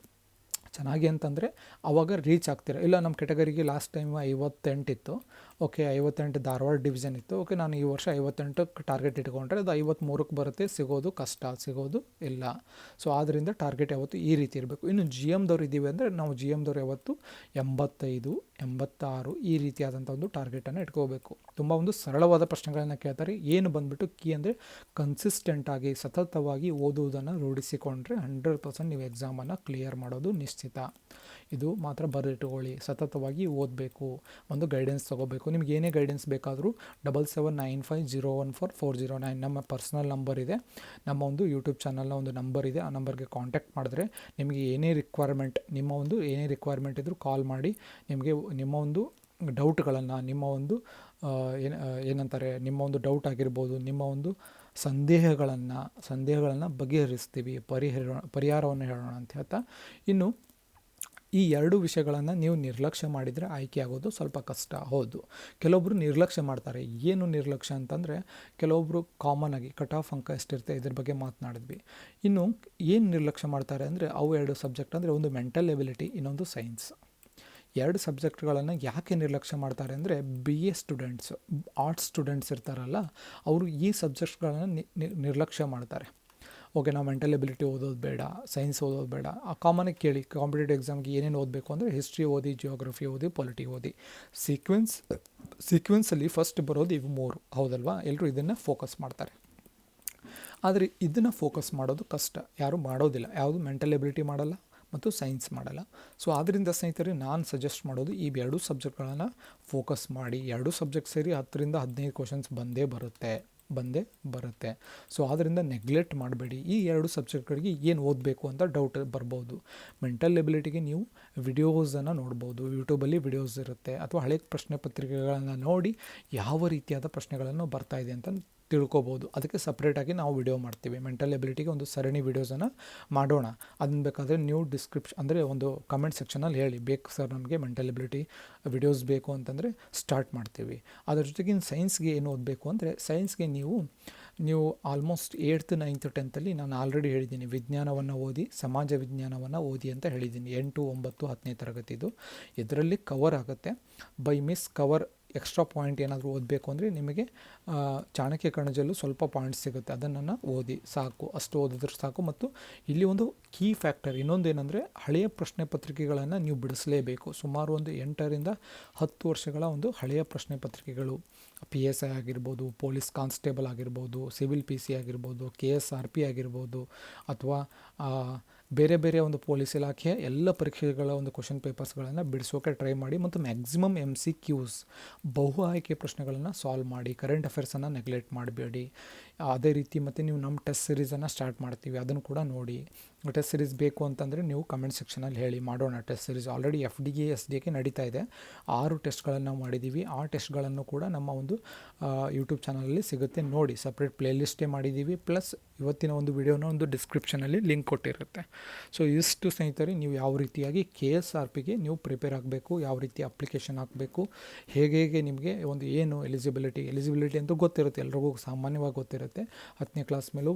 ಅಂತಂದರೆ ಆವಾಗ ರೀಚ್ ಆಗ್ತೀರ. ಇಲ್ಲ ನಮ್ಮ ಕ್ಯಾಟಗರಿಗೆ ಲಾಸ್ಟ್ ಟೈಮ್ 58 ಇತ್ತು, ಓಕೆ 58 ಧಾರವಾಡ ಡಿವಿಷನ್ ಇತ್ತು, ಓಕೆ ನಾನು ಈ ವರ್ಷ 58ಕ್ಕೆ ಟಾರ್ಗೆಟ್ ಇಟ್ಕೊಂಡ್ರೆ ಅದು 53ಕ್ಕೆ ಬರುತ್ತೆ, ಸಿಗೋದು ಕಷ್ಟ, ಸಿಗೋದು ಇಲ್ಲ. ಸೊ ಆದ್ದರಿಂದ ಟಾರ್ಗೆಟ್ ಯಾವತ್ತು ಈ ರೀತಿ ಇರಬೇಕು. ಇನ್ನು GMದವ್ರು ಇದ್ದೀವಿ ಅಂದರೆ ನಾವು GMದವ್ರು ಯಾವತ್ತು 85, 86 ಈ ರೀತಿಯಾದಂಥ ಒಂದು ಟಾರ್ಗೆಟನ್ನು ಇಟ್ಕೋಬೇಕು. ತುಂಬ ಒಂದು ಸರಳವಾದ ಪ್ರಶ್ನೆಗಳನ್ನು ಕೇಳ್ತಾರೆ. ಏನು ಬಂದುಬಿಟ್ಟು ಕೀ ಅಂದರೆ ಕನ್ಸಿಸ್ಟೆಂಟಾಗಿ ಸತತವಾಗಿ ಓದುವುದನ್ನು ರೂಢಿಸಿಕೊಂಡ್ರೆ 100% ನೀವು ಎಕ್ಸಾಮನ್ನು ಕ್ಲಿಯರ್ ಮಾಡೋದು ನಿಶ್ಚಿತ. ಇದು ಮಾತ್ರ ಬರೆದಿಟ್ಕೊಳ್ಳಿ. ಸತತವಾಗಿ ಓದಬೇಕು, ಒಂದು ಗೈಡೆನ್ಸ್ ತೊಗೋಬೇಕು. ನಿಮ್ಗೆ ಏನೇ ಗೈಡೆನ್ಸ್ ಬೇಕಾದರೂ 7795014409 ನಮ್ಮ ಪರ್ಸ್ನಲ್ ನಂಬರ್ ಇದೆ, ನಮ್ಮ ಒಂದು ಯೂಟ್ಯೂಬ್ ಚಾನಲ್ನ ಒಂದು ನಂಬರ್ ಇದೆ. ಆ ನಂಬರ್ಗೆ ಕಾಂಟ್ಯಾಕ್ಟ್ ಮಾಡಿದ್ರೆ ನಿಮಗೆ ಏನೇ ರಿಕ್ವೈರ್ಮೆಂಟ್ ಇದ್ದರೂ ಕಾಲ್ ಮಾಡಿ ನಿಮಗೆ ನಿಮ್ಮ ಒಂದು ಡೌಟ್ಗಳನ್ನು, ನಿಮ್ಮ ಒಂದು ಏನಂತಾರೆ ನಿಮ್ಮ ಒಂದು ಡೌಟ್ ಆಗಿರ್ಬೋದು, ನಿಮ್ಮ ಒಂದು ಸಂದೇಹಗಳನ್ನು ಬಗೆಹರಿಸ್ತೀವಿ, ಪರಿಹಾರವನ್ನು ಹೇಳೋಣ ಅಂತ ಹೇಳ್ತಾ, ಇನ್ನು ಈ 2 ವಿಷಯಗಳನ್ನು ನೀವು ನಿರ್ಲಕ್ಷ್ಯ ಮಾಡಿದರೆ ಆಯ್ಕೆ ಆಗೋದು ಸ್ವಲ್ಪ ಕಷ್ಟ. ಹೌದು, ಕೆಲವೊಬ್ಬರು ನಿರ್ಲಕ್ಷ್ಯ ಮಾಡ್ತಾರೆ. ಏನು ನಿರ್ಲಕ್ಷ್ಯ ಅಂತಂದರೆ ಕೆಲವೊಬ್ಬರು ಕಾಮನ್ ಆಗಿ ಕಟ್ ಆಫ್ ಅಂಕ ಎಷ್ಟಿರುತ್ತೆ ಇದ್ರ ಬಗ್ಗೆ ಮಾತನಾಡಿದ್ವಿ. ಇನ್ನು ಏನು ನಿರ್ಲಕ್ಷ್ಯ ಮಾಡ್ತಾರೆ ಅಂದರೆ ಅವು 2 ಸಬ್ಜೆಕ್ಟ್ ಅಂದರೆ ಒಂದು ಮೆಂಟಲ್ ಎಬಿಲಿಟಿ, ಇನ್ನೊಂದು ಸೈನ್ಸ್. 2 ಸಬ್ಜೆಕ್ಟ್ಗಳನ್ನು ಯಾಕೆ ನಿರ್ಲಕ್ಷ್ಯ ಮಾಡ್ತಾರೆ ಅಂದರೆ BA ಸ್ಟೂಡೆಂಟ್ಸ್, ಆರ್ಟ್ಸ್ ಸ್ಟೂಡೆಂಟ್ಸ್ ಇರ್ತಾರಲ್ಲ ಅವರು ಈ ಸಬ್ಜೆಕ್ಟ್ಗಳನ್ನು ನಿರ್ಲಕ್ಷ್ಯ ಮಾಡ್ತಾರೆ. ಓಕೆ ನಾವು ಮೆಂಟಲ್ ಎಬಿಲಿಟಿ ಓದೋದು ಬೇಡ, ಸೈನ್ಸ್ ಓದೋದು ಬೇಡ. ಕಾಮನಾಗಿ ಕೇಳಿ, ಕಾಂಪಿಟೇಟಿವ್ ಎಕ್ಸಾಮ್ಗೆ ಏನೇನು ಓದಬೇಕು ಅಂದರೆ ಹಿಸ್ಟ್ರಿ ಓದಿ, ಜಿಯೋಗ್ರಫಿ ಓದಿ, ಪೊಲಿಟಿ ಓದಿ. ಸೀಕ್ವೆನ್ಸಲ್ಲಿ ಫಸ್ಟ್ ಬರೋದು ಇವು 3, ಹೌದಲ್ವಾ? ಎಲ್ಲರೂ ಇದನ್ನು ಫೋಕಸ್ ಮಾಡ್ತಾರೆ. ಆದರೆ ಇದನ್ನು ಫೋಕಸ್ ಮಾಡೋದು ಕಷ್ಟ, ಯಾರೂ ಮಾಡೋದಿಲ್ಲ. ಯಾವುದು ಮೆಂಟಲ್ ಎಬಿಲಿಟಿ ಮಾಡಲ್ಲ ಮತ್ತು ಸೈನ್ಸ್ ಮಾಡಲ್ಲ. ಸೊ ಆದ್ದರಿಂದ ಸ್ನೇಹಿತರೆ ನಾನು ಸಜೆಸ್ಟ್ ಮಾಡೋದು ಈ 2 ಸಬ್ಜೆಕ್ಟ್ಗಳನ್ನು ಫೋಕಸ್ ಮಾಡಿ. 2 ಸಬ್ಜೆಕ್ಟ್ ಸೇರಿ 10ರಿಂದ 15 ಕ್ವಶನ್ಸ್ ಬಂದೇ ಬರುತ್ತೆ. ಸೊ ಆದ್ದರಿಂದ ನೆಗ್ಲೆಕ್ಟ್ ಮಾಡಬೇಡಿ. ಈ 2 ಸಬ್ಜೆಕ್ಟ್ಗಳಿಗೆ ಏನು ಓದಬೇಕು ಅಂತ ಡೌಟ್ ಬರ್ಬೋದು. ಮೆಂಟಲ್ ಎಬಿಲಿಟಿಗೆ ನೀವು ವಿಡಿಯೋಸನ್ನು ನೋಡ್ಬೋದು, ಯೂಟ್ಯೂಬಲ್ಲಿ ವಿಡಿಯೋಸ್ ಇರುತ್ತೆ, ಅಥವಾ ಹಳೆ ಪ್ರಶ್ನೆ ಪತ್ರಿಕೆಗಳನ್ನು ನೋಡಿ ಯಾವ ರೀತಿಯಾದ ಪ್ರಶ್ನೆಗಳನ್ನು ಬರ್ತಾ ಇದೆ ಅಂತ ತಿಳ್ಕೊಬೋದು. ಅದಕ್ಕೆ ಸಪ್ರೇಟಾಗಿ ನಾವು ವಿಡಿಯೋ ಮಾಡ್ತೀವಿ. ಮೆಂಟಲ್ ಎಬಿಲಿಟಿಗೆ ಒಂದು ಸರಣಿ ವಿಡಿಯೋಸನ್ನು ಮಾಡೋಣ. ಅದನ್ನು ಬೇಕಾದರೆ ನೀವು ಡಿಸ್ಕ್ರಿಪ್ಷನ್ ಅಂದರೆ ಒಂದು ಕಮೆಂಟ್ ಸೆಕ್ಷನಲ್ಲಿ ಹೇಳಿ, ಬೇಕು ಸರ್ ನಮಗೆ ಮೆಂಟಲ್ ಎಬಿಲಿಟಿ ವಿಡಿಯೋಸ್ ಬೇಕು ಅಂತಂದರೆ ಸ್ಟಾರ್ಟ್ ಮಾಡ್ತೀವಿ. ಅದರ ಜೊತೆಗೆ ಸೈನ್ಸ್ಗೆ ಏನು ಓದಬೇಕು ಅಂದರೆ ಸೈನ್ಸ್ಗೆ ನೀವು ಆಲ್ಮೋಸ್ಟ್ 8th 9th 10th ನಾನು ಆಲ್ರೆಡಿ ಹೇಳಿದ್ದೀನಿ, ವಿಜ್ಞಾನವನ್ನು ಓದಿ, ಸಮಾಜ ವಿಜ್ಞಾನವನ್ನು ಓದಿ ಅಂತ ಹೇಳಿದ್ದೀನಿ. 8, 9, 10ನೇ ತರಗತಿದು ಇದರಲ್ಲಿ ಕವರ್ ಆಗುತ್ತೆ. By miss cover extra point ಏನಾದರೂ ಓದಬೇಕು ಅಂದರೆ ನಿಮಗೆ ಚಾಣಕ್ಯ ಕಣಜಲ್ಲೂ ಸ್ವಲ್ಪ ಪಾಯಿಂಟ್ಸ್ ಸಿಗುತ್ತೆ, ಅದನ್ನು ಓದಿ ಸಾಕು, ಅಷ್ಟು ಓದಿದ್ರೆ ಸಾಕು. ಮತ್ತು ಇಲ್ಲಿ ಒಂದು ಕೀ ಫ್ಯಾಕ್ಟರ್ ಇನ್ನೊಂದು ಏನಂದರೆ ಹಳೆಯ ಪ್ರಶ್ನೆ ಪತ್ರಿಕೆಗಳನ್ನು ನೀವು ಬಿಡಿಸಲೇಬೇಕು. ಸುಮಾರು ಒಂದು 8ರಿಂದ 10 ವರ್ಷಗಳ ಒಂದು ಹಳೆಯ ಪ್ರಶ್ನೆ ಪತ್ರಿಕೆಗಳು, PSI ಆಗಿರ್ಬೋದು, ಪೊಲೀಸ್ ಕಾನ್ಸ್ಟೇಬಲ್ ಆಗಿರ್ಬೋದು, ಸಿವಿಲ್ PC ಆಗಿರ್ಬೋದು, KSRP ಆಗಿರ್ಬೋದು, ಅಥವಾ ಬೇರೆ ಒಂದು ಪೊಲೀಸ್ ಇಲಾಖೆಯ ಎಲ್ಲ ಪರೀಕ್ಷೆಗಳ ಒಂದು ಕ್ವಶನ್ ಪೇಪರ್ಸ್ಗಳನ್ನು ಬಿಡಿಸೋಕೆ ಟ್ರೈ ಮಾಡಿ. ಮತ್ತು ಮ್ಯಾಕ್ಸಿಮಮ್ MCQs ಬಹು ಆಯ್ಕೆ ಪ್ರಶ್ನೆಗಳನ್ನು ಸಾಲ್ವ್ ಮಾಡಿ. ಕರೆಂಟ್ ಅಫೇರ್ಸನ್ನು ನೆಗ್ಲೆಕ್ಟ್ ಮಾಡಬೇಡಿ. ಅದೇ ರೀತಿ ಮತ್ತು ನೀವು ನಮ್ಮ ಟೆಸ್ಟ್ ಸಿರೀಸನ್ನು ಸ್ಟಾರ್ಟ್ ಮಾಡ್ತೀವಿ, ಅದನ್ನು ಕೂಡ ನೋಡಿ. ಟೆಸ್ಟ್ ಸಿರೀಸ್ ಬೇಕು ಅಂತಂದರೆ ನೀವು ಕಮೆಂಟ್ ಸೆಕ್ಷನಲ್ಲಿ ಹೇಳಿ, ಮಾಡೋಣ test series. Already FDA SDA ನಡೀತಾ ಇದೆ. 6 ಟೆಸ್ಟ್ಗಳನ್ನು ಮಾಡಿದ್ದೀವಿ. ಆ ಟೆಸ್ಟ್ಗಳನ್ನು ಕೂಡ ನಮ್ಮ ಒಂದು ಯೂಟ್ಯೂಬ್ ಚಾನಲಲ್ಲಿ ಸಿಗುತ್ತೆ, ನೋಡಿ. ಸಪ್ರೇಟ್ ಪ್ಲೇಲಿಸ್ಟೇ ಮಾಡಿದ್ದೀವಿ. ಪ್ಲಸ್ ಇವತ್ತಿನ ಒಂದು ವಿಡಿಯೋನ ಒಂದು ಡಿಸ್ಕ್ರಿಪ್ಷನಲ್ಲಿ ಲಿಂಕ್ ಕೊಟ್ಟಿರುತ್ತೆ. ಸೊ ಇಷ್ಟು ಸ್ನೇಹಿತರೆ, ನೀವು ಯಾವ ರೀತಿಯಾಗಿ KSRPಗೆ ನೀವು ಪ್ರಿಪೇರ್ ಆಗಬೇಕು, ಯಾವ ರೀತಿ ಅಪ್ಲಿಕೇಶನ್ ಹಾಕಬೇಕು, ಹೇಗೆ ನಿಮಗೆ ಒಂದು ಏನು ಎಲಿಜಿಬಿಲಿಟಿ ಅಂತೂ ಗೊತ್ತಿರುತ್ತೆ, ಎಲ್ರಿಗೂ ಸಾಮಾನ್ಯವಾಗಿ ಗೊತ್ತಿರುತ್ತೆ. ಸಿಗುತ್ತೆ. 10ನೇ ಕ್ಲಾಸ್ ಮೇಲೂ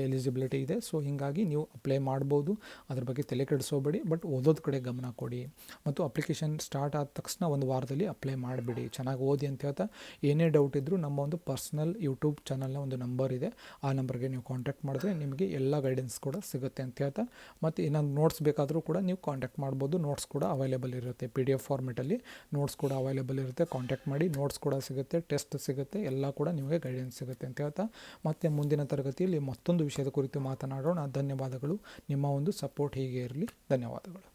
ಎಲಿಜಿಬಿಲಿಟಿ ಇದೆ. ಸೊ ಹೀಗಾಗಿ ನೀವು ಅಪ್ಲೈ ಮಾಡ್ಬೋದು, ಅದ್ರ ಬಗ್ಗೆ ತಲೆ ಕೆಡಿಸೋಬೇಡಿ. ಬಟ್ ಓದೋದ ಕಡೆ ಗಮನ ಕೊಡಿ ಮತ್ತು ಅಪ್ಲಿಕೇಶನ್ ಸ್ಟಾರ್ಟ್ ಆದ ತಕ್ಷಣ ಒಂದು ವಾರದಲ್ಲಿ ಅಪ್ಲೈ ಮಾಡಿಬಿಡಿ. ಚೆನ್ನಾಗಿ ಓದಿ ಅಂತ ಹೇಳ್ತಾ ಏನೇ ಡೌಟ್ ಇದ್ದರೂ ನಮ್ಮ ಒಂದು ಪರ್ಸ್ನಲ್ ಯೂಟ್ಯೂಬ್ ಚಾನಲ್ನ ಒಂದು ನಂಬರ್ ಇದೆ, ಆ ನಂಬರ್ಗೆ ನೀವು ಕಾಂಟ್ಯಾಕ್ಟ್ ಮಾಡಿದ್ರೆ ನಿಮಗೆ ಎಲ್ಲ ಗೈಡೆನ್ಸ್ ಕೂಡ ಸಿಗುತ್ತೆ ಅಂತ ಹೇಳ್ತಾ, ಮತ್ತು ಏನಾದ್ರು ನೋಟ್ಸ್ ಬೇಕಾದರೂ ಕೂಡ ನೀವು ಕಾಂಟ್ಯಾಕ್ಟ್ ಮಾಡ್ಬೋದು. ನೋಟ್ಸ್ ಕೂಡ ಅವೈಲೇಬಲ್ ಇರುತ್ತೆ, PDF ಫಾರ್ಮೆಟಲ್ಲಿ ನೋಟ್ಸ್ ಕೂಡ ಅವೈಲೇಬಲ್ ಇರುತ್ತೆ. ಕಾಂಟ್ಯಾಕ್ಟ್ ಮಾಡಿ, ನೋಟ್ಸ್ ಕೂಡ ಸಿಗುತ್ತೆ, ಟೆಸ್ಟ್ ಸಿಗುತ್ತೆ, ಎಲ್ಲ ಕೂಡ ನಿಮಗೆ ಗೈಡೆನ್ಸ್ ಸಿಗುತ್ತೆ ಅಂತ ಹೇಳ್ತಾ, ಮತ್ತು ಮುಂದಿನ ತರಗತಿಯಲ್ಲಿ ಮತ್ತೊಂದು ವಿಷಯದ ಕುರಿತು ಮಾತನಾಡೋಣ. ಧನ್ಯವಾದಗಳು. ನಿಮ್ಮ ಒಂದು ಸಪೋರ್ಟ್ ಹೀಗೆ ಇರಲಿ. ಧನ್ಯವಾದಗಳು.